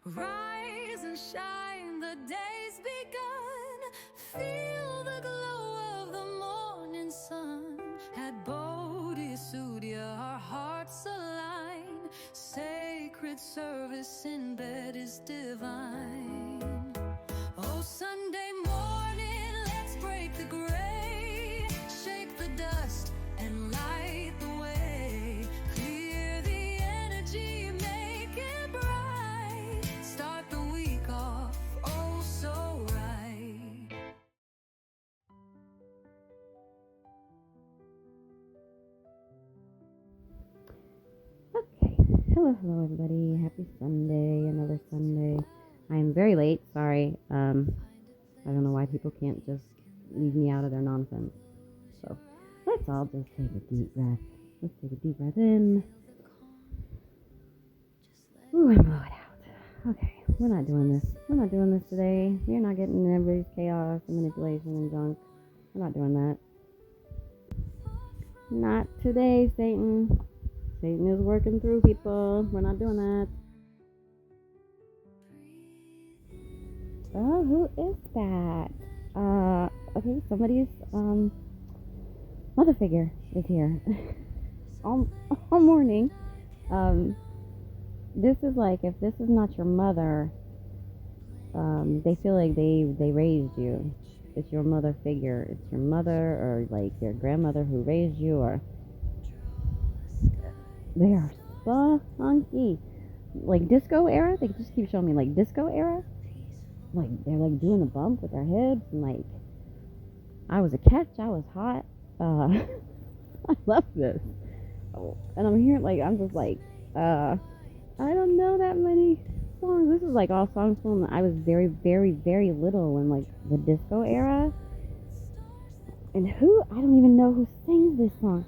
Rise and shine, the day's begun. Feel the glow of the morning sun. At Bodhisudia, our hearts align. Sacred service in bed is divine. Oh, Sunday morning, let's break the gray. Shake the dust and light the way. Clear the energy, make it bright. Start the week off, oh so right. Okay. Hello, everybody. Happy Sunday. Another Sunday. I am very late. Sorry. I don't know why people can't just leave me out of their nonsense. So let's all just take a deep breath. Let's take a deep breath in. Ooh, and blow it out. Okay. We're not doing this. We're not doing this today. We're not getting in everybody's chaos and manipulation and junk. We're not doing that. Not today, Satan. Satan is working through people. We're not doing that. Oh, who is that? Okay, somebody's, mother figure is here. all morning. This is like, if this is not your mother, they feel like they raised you. It's your mother figure. It's your mother or like your grandmother who raised you, or they are so funky. Like disco era, they just keep showing me like disco era. Like they're like doing a bump with their hips, and like I was a catch, I was hot. I love this. Oh, and I'm here like I'm just like I don't know that many songs. This is like all songs from when I was very, very, very little, in like the disco era. And I don't even know who sings this song.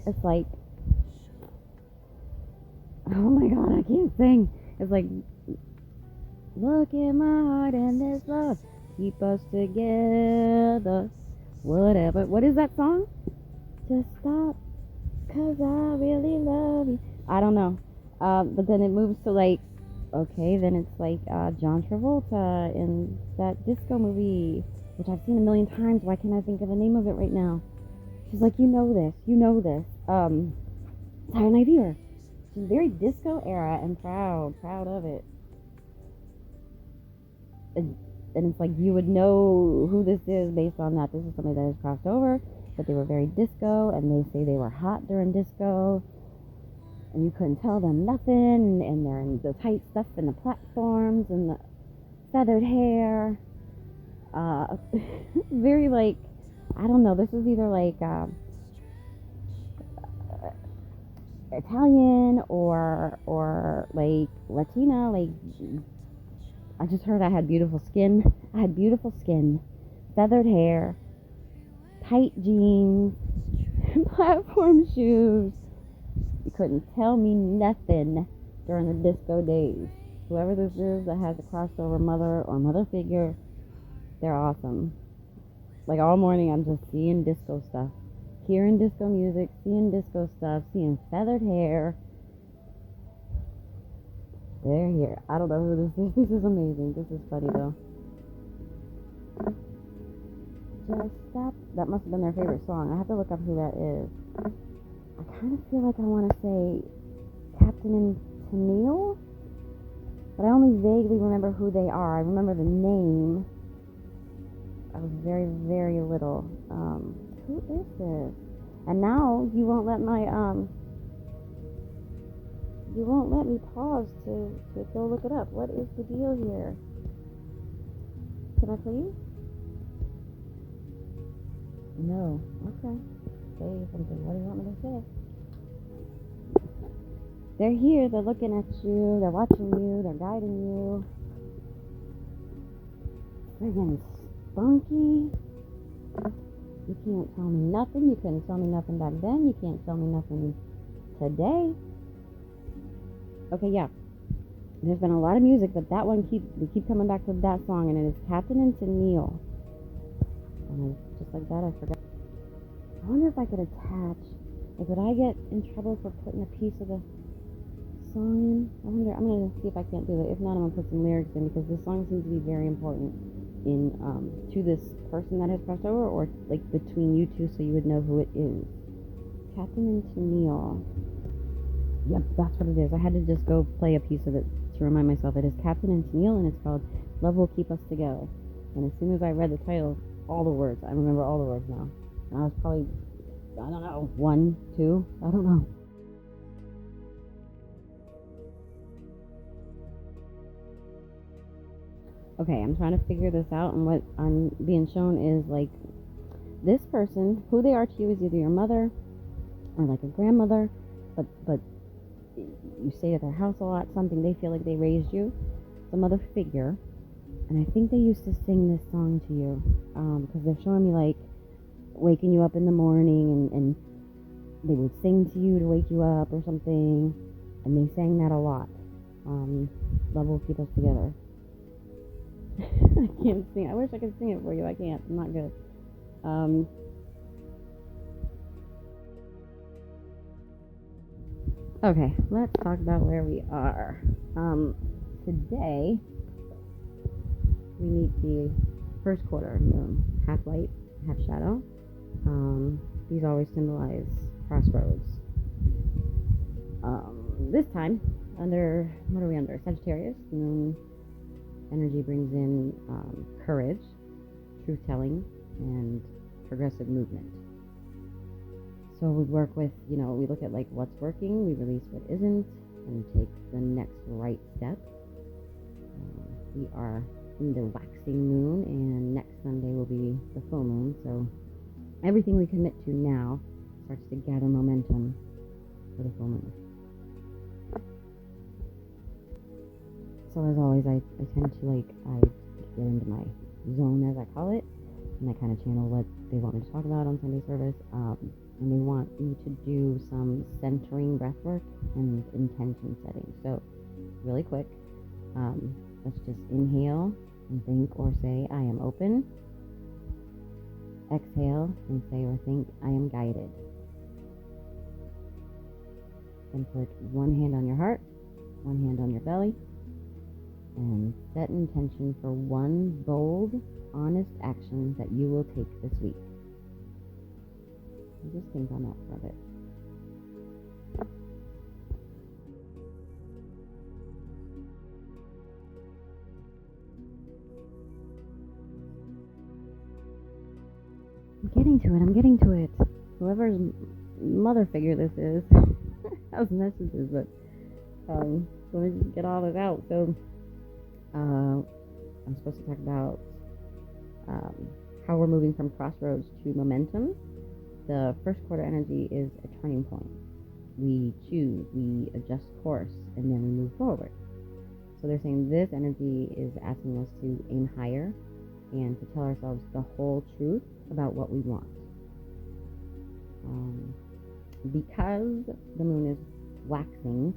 It's like, oh my god, I can't sing. It's like, look in my heart and this love keep us together. Whatever. What is that song? Just stop, 'cause I really love you. I don't know. But then it moves to like, okay, then it's like John Travolta in that disco movie, which I've seen a million times. Why can't I think of the name of it right now? She's like, you know this. Saturday Night Fever. She's very disco era and proud of it. And it's like you would know who this is based on that. This is somebody that has crossed over, but they were very disco, and they say they were hot during disco, and you couldn't tell them nothing, and they're in the tight stuff and the platforms and the feathered hair. Very like, I don't know, this is either like Italian or like Latina. Like, I just heard I had beautiful skin. Feathered hair, tight jeans, platform shoes. You couldn't tell me nothing during the disco days. Whoever this is that has a crossover mother or mother figure, they're awesome. Like all morning I'm just seeing disco stuff. Hearing disco music, seeing disco stuff, seeing feathered hair. They're here. I don't know who this is. This is amazing. This is funny though. Just stop. That must have been their favorite song. I have to look up who that is. I kind of feel like I want to say Captain and Tennille, but I only vaguely remember who they are. I remember the name. I was very, very little. Who is this? And now you won't let me pause to go look it up. What is the deal here? Can I please? No. Okay. Say something. What do you want me to say? They're here. They're looking at you. They're watching you. They're guiding you. Friggin' spunky. You can't tell me nothing. You couldn't tell me nothing back then. You can't tell me nothing today. Okay, yeah. There's been a lot of music, but that one we keep coming back to that song, and it is Captain and Tennille. And just like that, I forgot. I wonder if I could attach. Like, would I get in trouble for putting a piece of the song in? I wonder. I'm gonna see if I can't do it. If not, I'm gonna put some lyrics in because this song seems to be very important in to this person that has crossed over, or like between you two, so you would know who it is. Captain and Tennille. Yep, that's what it is. I had to just go play a piece of it to remind myself. It is Captain and Tennille, and it's called "Love Will Keep Us Together." And as soon as I read the title, all the words, I remember all the words now. And I was probably, I don't know, 1, 2, I don't know. Okay, I'm trying to figure this out, and what I'm being shown is like this person, who they are to you is either your mother or like a grandmother, but you stay at their house a lot, something, they feel like they raised you, some other figure, and I think they used to sing this song to you, because they're showing me like waking you up in the morning, and they would sing to you to wake you up or something, and they sang that a lot. Love will keep us together. I can't sing. I wish I could sing it for you. I can't. I'm not good. Okay, let's talk about where we are. Today we meet the first quarter moon, half light, half shadow. These always symbolize crossroads. This time, under, what are we under? Sagittarius. The moon energy brings in courage, truth-telling, and progressive movement. So we work with, we look at like what's working, we release what isn't, and take the next right step. We are in the waxing moon, and next Sunday will be the full moon, so everything we commit to now starts to gather momentum for the full moon. So as always, I tend to I get into my zone, as I call it, and I kind of channel what they want me to talk about on Sunday service. And they want me to do some centering breathwork and intention setting. So really quick, let's just inhale and think or say, I am open. Exhale and say or think, I am guided. Then put one hand on your heart, one hand on your belly, and set intention for one bold, honest action that you will take this week. Just think on that for a bit. I'm getting to it. Whoever's mother figure this is has messages, but let me just get all this out. So I'm supposed to talk about how we're moving from crossroads to momentum. The first quarter energy is a turning point. We choose, we adjust course, and then we move forward. So they're saying this energy is asking us to aim higher and to tell ourselves the whole truth about what we want. Because the moon is waxing,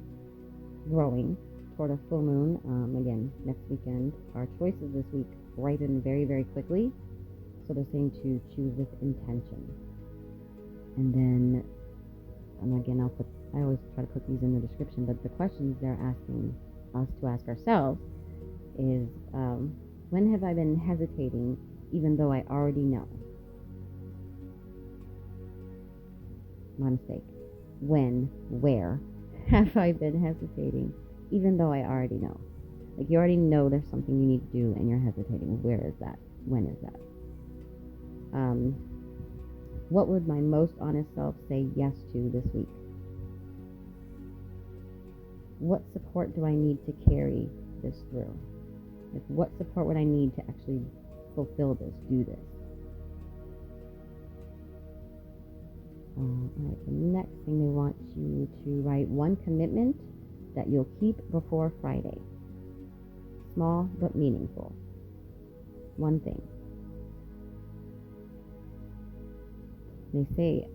growing toward a full moon, again, next weekend, our choices this week ripen very, very quickly. So they're saying to choose with intention. And then, again, I always try to put these in the description, but the questions they're asking us to ask ourselves is, when have I been hesitating even though I already know? My mistake. When, where have I been hesitating even though I already know? Like, you already know there's something you need to do and you're hesitating. Where is that? When is that? What would my most honest self say yes to this week? What support do I need to carry this through? Like, what support would I need to actually fulfill this, do this? Alright, the next thing they want you to write one commitment that you'll keep before Friday. Small but meaningful. One thing. They say,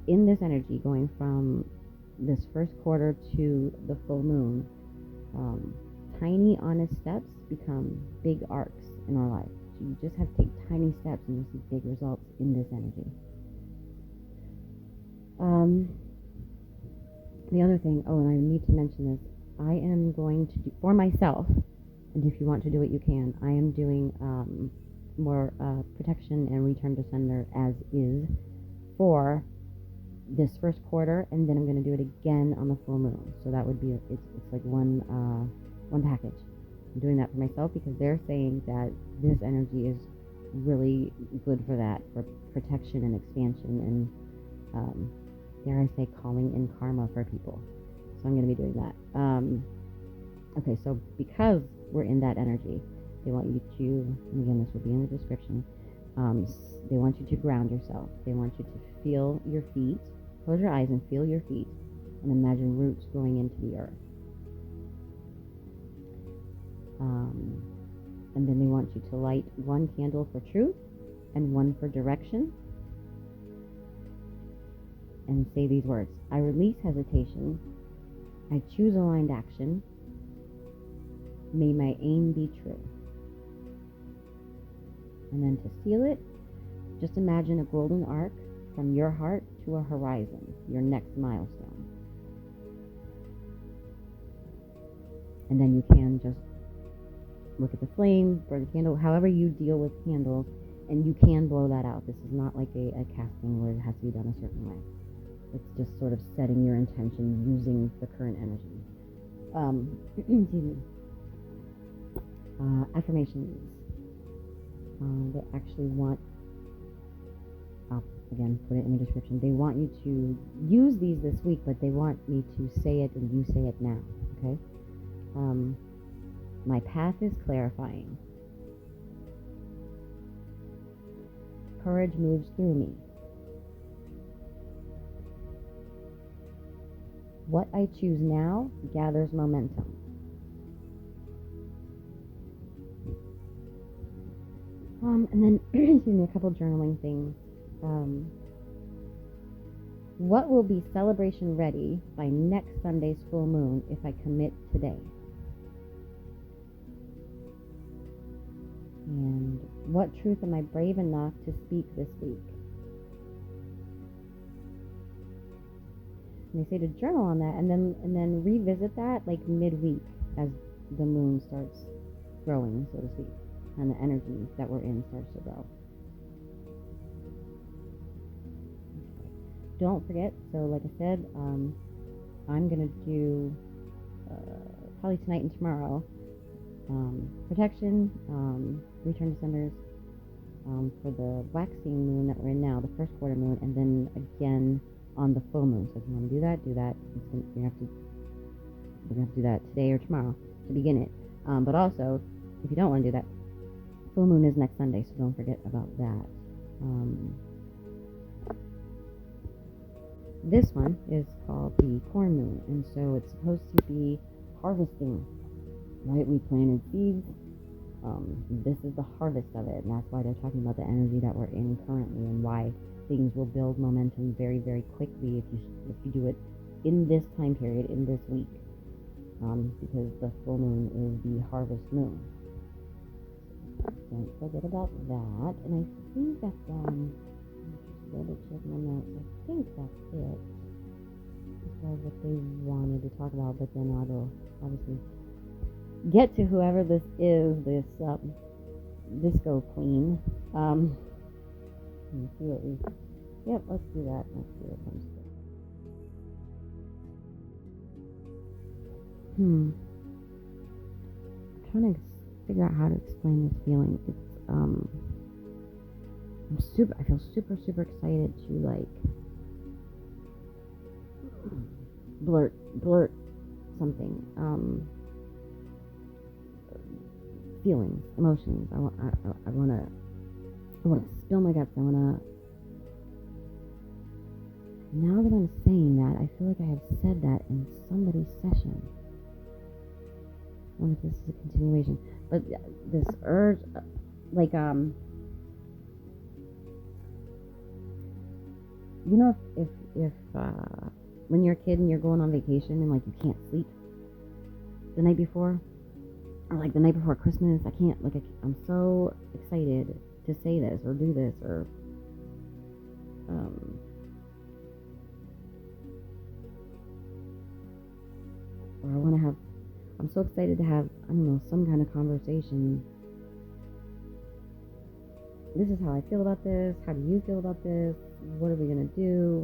in this energy going from this first quarter to the full moon, tiny honest steps become big arcs in our life. So you just have to take tiny steps and you'll see big results in this energy. The other thing, and I need to mention this, I am going to do, for myself, and if you want to do it, you can, I am doing more protection and return to sender as is for this first quarter, and then I'm going to do it again on the full moon. So that would be, it's like one package. I'm doing that for myself because they're saying that this energy is really good for that, for protection and expansion and dare I say calling in karma for people. So I'm going to be doing that. Okay, so because we're in that energy, they want you to, and again this will be in the description, they want you to ground yourself. They want you to feel your feet. Close your eyes and feel your feet and imagine roots growing into the earth. And then they want you to light one candle for truth and one for direction. And say these words: I release hesitation. I choose aligned action. May my aim be true. And then to seal it, just imagine a golden arc from your heart to a horizon, your next milestone. And then you can just look at the flame, burn the candle, however you deal with candles, and you can blow that out. This is not like a casting where it has to be done a certain way. It's just sort of setting your intention using the current energy. Affirmations. They actually want, I'll again put it in the description, they want you to use these this week, but they want me to say it and you say it now, okay? My path is clarifying. Courage moves through me. What I choose now gathers momentum. And then, excuse me, a couple journaling things. What will be celebration ready by next Sunday's full moon if I commit today? And what truth am I brave enough to speak this week? And they say to journal on that and then revisit that like midweek as the moon starts growing, so to speak, and the energy that we're in starts to grow. Don't forget, so like I said, I'm going to do probably tonight and tomorrow protection, return to senders for the waxing moon that we're in now, the first quarter moon, and then again on the full moon. So if you want to do that, we're going to have to do that today or tomorrow to begin it. But also, if you don't want to do that, full moon is next Sunday, so don't forget about that. This one is called the corn moon, and so it's supposed to be harvesting, right? We planted seeds. This is the harvest of it, and that's why they're talking about the energy that we're in currently and why things will build momentum very, very quickly if you do it in this time period, in this week, because the full moon is the harvest moon. Don't forget about that. And I think that's just double check my notes. I think that's it as far as what they wanted to talk about, but then I'll obviously get to whoever this is, this disco queen. Let's see what yep, let's do that. Let's see what comes through. I'm trying to figure out how to explain this feeling. It's I feel super, super excited to like blurt something. Feelings, emotions. I want to spill my guts. Now that I'm saying that, I feel like I have said that in somebody's session. I wonder if this is a continuation. But this urge, like, you know, if when you're a kid and you're going on vacation and like you can't sleep the night before, or like the night before Christmas, I'm so excited to say this or do this or or I'm so excited to have, I don't know, some kind of conversation. This is how I feel about this. How do you feel about this? What are we going to do?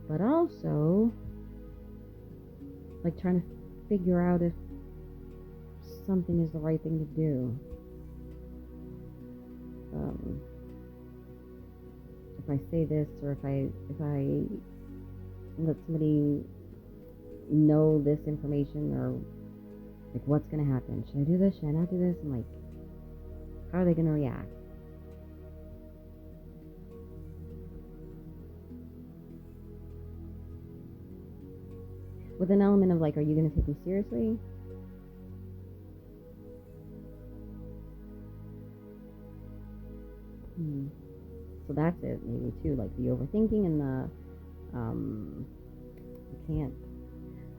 But also, like, trying to figure out if something is the right thing to do. If I say this, or if I let somebody know this information, or like, what's gonna happen? Should I do this? Should I not do this? And like, how are they gonna react? With an element of like, are you gonna take me seriously? So that's it, maybe too, like the overthinking and the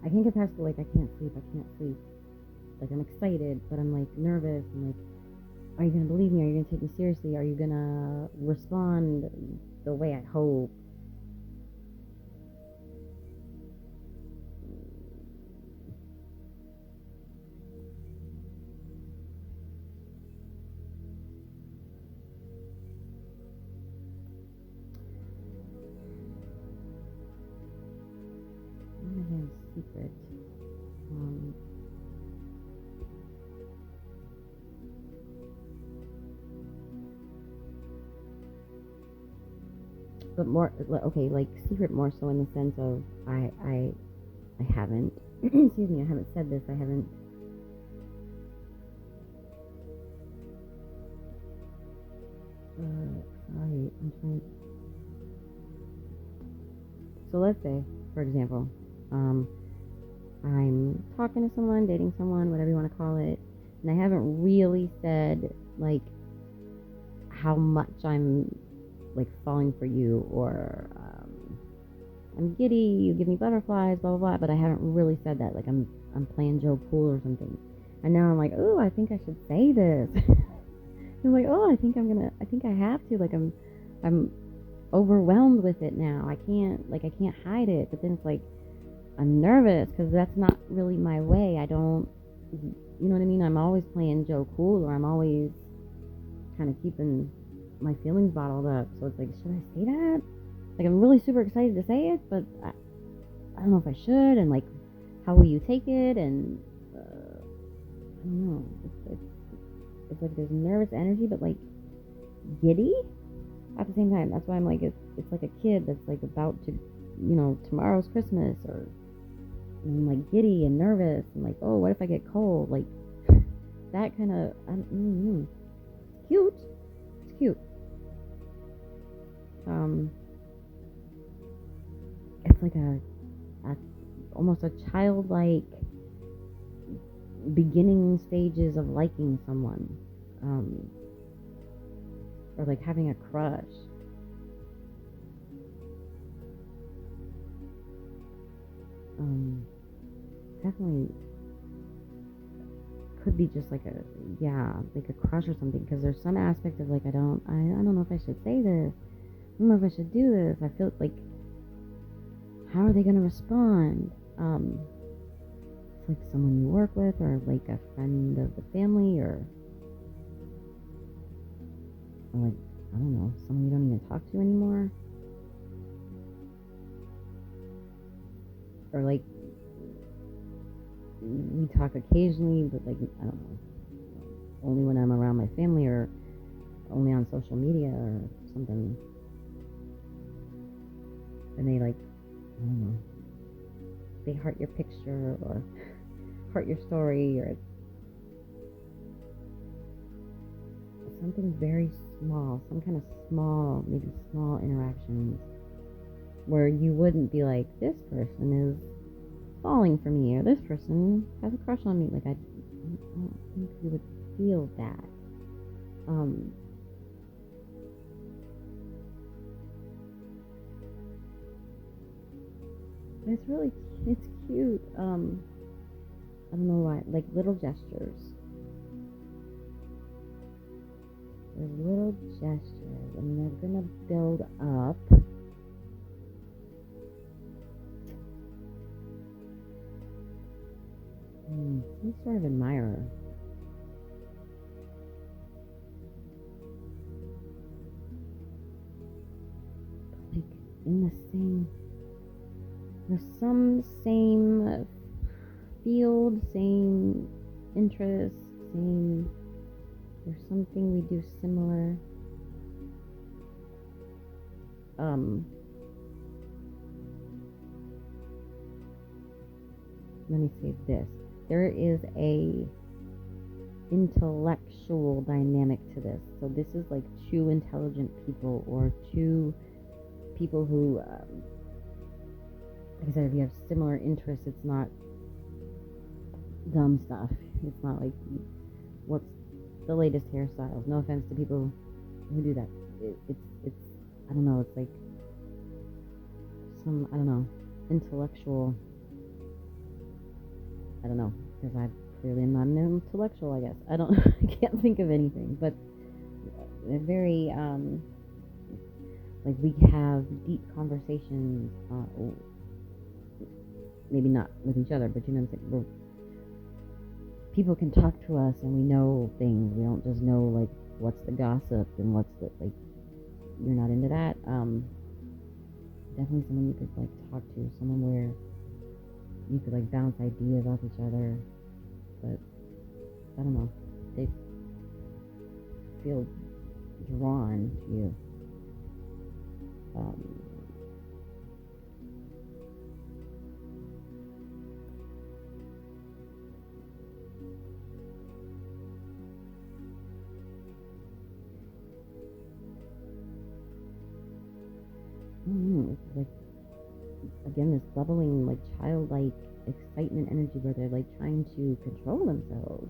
I can't get past the like I can't sleep. Like, I'm excited, but I'm like nervous. I'm like, are you gonna believe me? Are you gonna take me seriously? Are you gonna respond the way I hope? Secret. But more, okay, like secret more so in the sense of I haven't, excuse me, I haven't said this, I haven't, sorry, I'm trying. So let's say, for example, I'm talking to someone, dating someone, whatever you want to call it, and I haven't really said like how much I'm like falling for you, or I'm giddy, you give me butterflies, blah blah blah, but I haven't really said that. Like, I'm playing Joe Cool or something, and now I'm like, oh, I think I should say this. I'm like, oh, I think I have to. Like, I'm overwhelmed with it now. I can't hide it. But then it's like, I'm nervous because that's not really my way. I don't, you know what I mean? I'm always playing Joe Cool, or I'm always kind of keeping my feelings bottled up. So it's like, should I say that? Like, I'm really super excited to say it, but I don't know if I should. And like, how will you take it? And I don't know. It's like there's nervous energy, but like giddy at the same time. That's why I'm like, it's like a kid that's like about to, tomorrow's Christmas, or I'm like giddy and nervous and like, oh, what if I get cold? Like, that kind of, cute. It's cute. It's like a almost a childlike beginning stages of liking someone, or like having a crush. Definitely could be just like a crush or something, because there's some aspect of like, I don't know if I should say this. I don't know if I should do this. I feel like, how are they gonna respond? It's like someone you work with, or like a friend of the family, or like, I don't know, someone you don't even talk to anymore, or like we talk occasionally, but like, I don't know, only when I'm around my family, or only on social media or something. And they like, I don't know, they heart your picture or heart your story, or something very small, some kind of small, maybe small interactions where you wouldn't be like, this person is falling for me, or this person has a crush on me. Like, I don't think you would feel that. It's cute. I don't know why, like little gestures. there's little gestures, and they're gonna build up. Some sort of admirer. Like in the same, there's some same field, same interest, same, there's something we do similar. Let me say this. There is a intellectual dynamic to this. So this is like two intelligent people, or two people who, like I said, if you have similar interests, it's not dumb stuff. It's not like, what's the latest hairstyles? No offense to people who do that. It's I don't know. It's like some, I don't know, intellectual. I don't know, because I clearly am not an intellectual, I guess. I can't think of anything, but they're very, like we have deep conversations, maybe not with each other, but you know what I'm saying? People can talk to us and we know things. We don't just know, like, what's the gossip and what's the, like, you're not into that. Definitely someone you could, like, talk to, someone where you could, like, bounce ideas off each other, but I don't know, they feel drawn to you. It's like, again, this bubbling, like, childlike excitement energy where they're, like, trying to control themselves.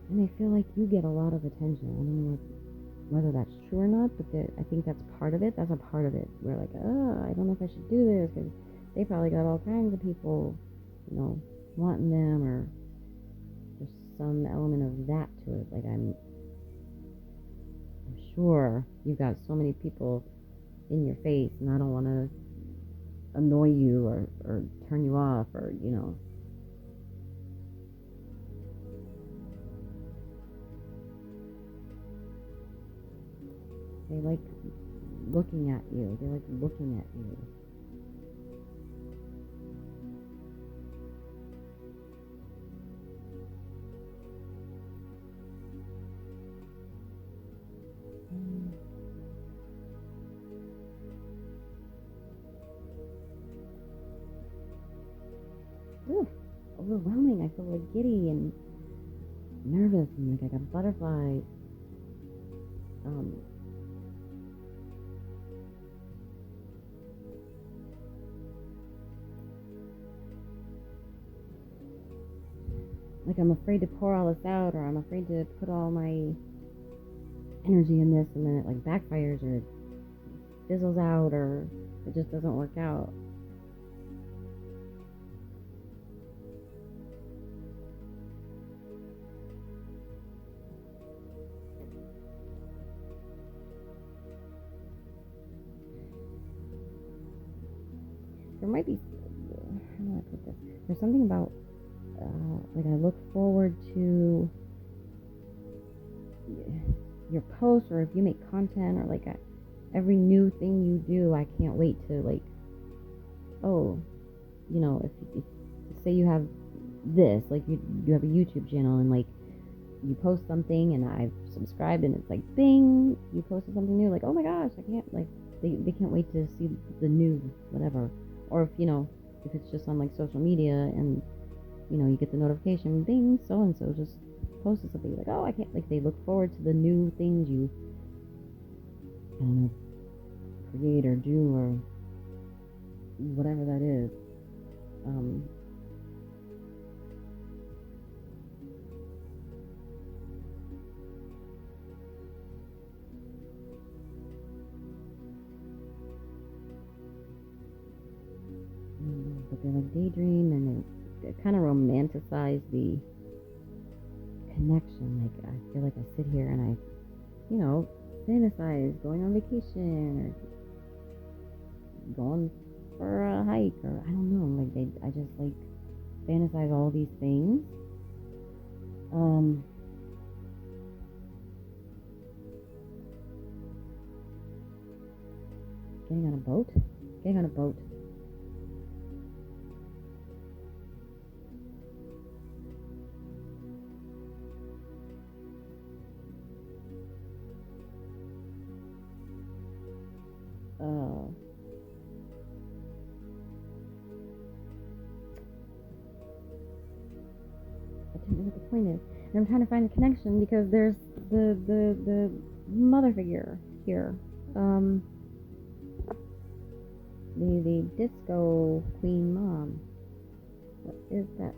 And I feel like you get a lot of attention. I don't know whether that's true or not, but I think that's part of it. That's a part of it. We're like, I don't know if I should do this, because they probably got all kinds of people, you know, wanting them, or there's some element of that to it. Like, I'm sure you've got so many people in your face, and I don't want to annoy you or turn you off, or, you know. They like looking at you. They like looking at you. Overwhelming. I feel like giddy and nervous, and like I got butterflies. Like I'm afraid to pour all this out, or I'm afraid to put all my energy in this, and then it like backfires, or it fizzles out, or it just doesn't work out. There might be, how do I put this? There's something about, like I look forward to your posts, or if you make content, or like every new thing you do, I can't wait to, like, oh, you know, if say you have this, like you have a YouTube channel, and like you post something and I've subscribed, and it's like bing, you posted something new, like, oh my gosh, I can't, like, they can't wait to see the new whatever. Or if, you know, if it's just on like social media, and you know, you get the notification, bing, so and so just posted something, like, oh, I can't, like, they look forward to the new things you, I don't know, create or do, or whatever that is. but they like daydream and they kind of romanticize the connection. Like I feel like I sit here and I, fantasize going on vacation or going for a hike or I don't know. Like I just like fantasize all these things. Getting on a boat. I don't know what the point is. And I'm trying to find a connection because there's the mother figure here. The disco queen mom. What is that?